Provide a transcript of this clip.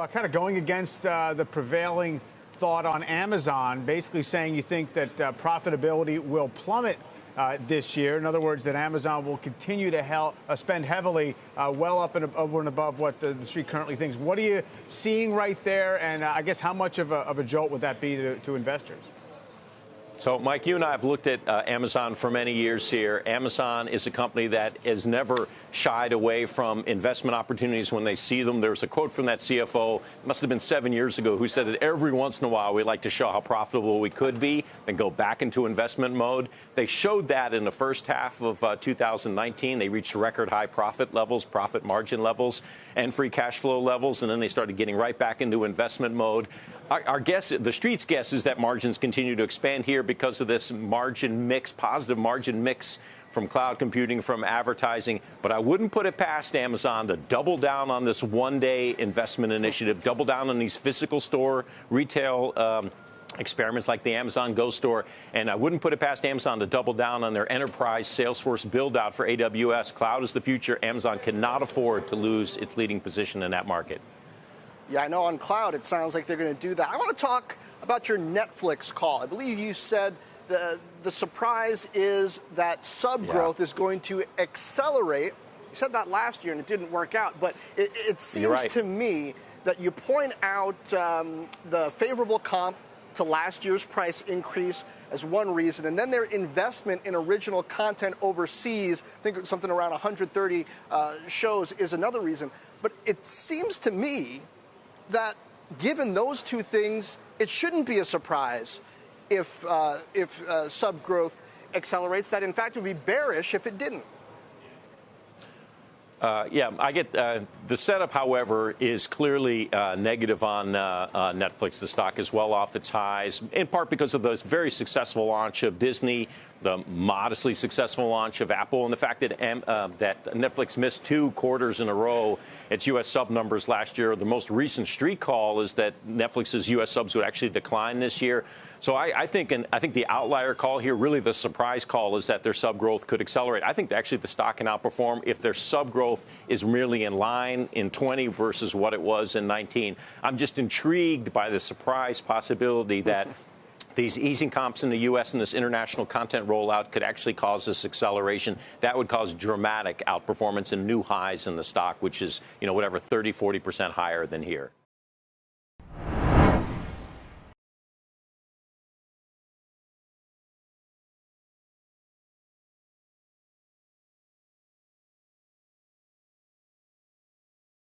kind of going against the prevailing thought on Amazon, basically saying you think that profitability will plummet this year. In other words, that Amazon will continue to spend heavily, well up and over and above what the street currently thinks. What are you seeing right there? And I guess how much of a jolt would that be to investors? So, Mike, you and I have looked at Amazon for many years here. Amazon is a company that has never shied away from investment opportunities when they see them. There was a quote from that CFO, it must have been 7 years ago, who said that every once in a while we like to show how profitable we could be and go back into investment mode. They showed that in the first half of 2019. They reached record high profit levels, profit margin levels, and free cash flow levels, and then they started getting right back into investment mode. Our guess, the street's guess, is that margins continue to expand here because of this margin mix, positive margin mix from cloud computing, from advertising. But I wouldn't put it past Amazon to double down on this one-day investment initiative, double down on these physical store retail experiments like the Amazon Go store. And I wouldn't put it past Amazon to double down on their enterprise Salesforce build-out for AWS. Cloud is the future. Amazon cannot afford to lose its leading position in that market. Yeah, I know on cloud it sounds like they're going to do that. I want to talk about your Netflix call. I believe you said the surprise is that sub growth is going to accelerate. You said that last year and it didn't work out, but it seems to me that you point out the favorable comp to last year's price increase as one reason, and then their investment in original content overseas, I think something around 130 shows, is another reason. But it seems to me that given those two things, it shouldn't be a surprise if sub growth accelerates. That, in fact, would be bearish if it didn't. Yeah, I get the setup, however, is clearly negative on Netflix. The stock is well off its highs, in part because of the very successful launch of Disney, the modestly successful launch of Apple, and the fact that that Netflix missed 2 quarters in a row its U.S. sub numbers last year. The most recent street call is that Netflix's U.S. subs would actually decline this year. So I think the outlier call here, really the surprise call, is that their sub growth could accelerate. I think actually the stock can outperform if their sub growth is merely in line in 20 versus what it was in 19. I'm just intrigued by the surprise possibility that these easing comps in the U.S. and this international content rollout could actually cause this acceleration. That would cause dramatic outperformance and new highs in the stock, which is, whatever, 30, 40% higher than here.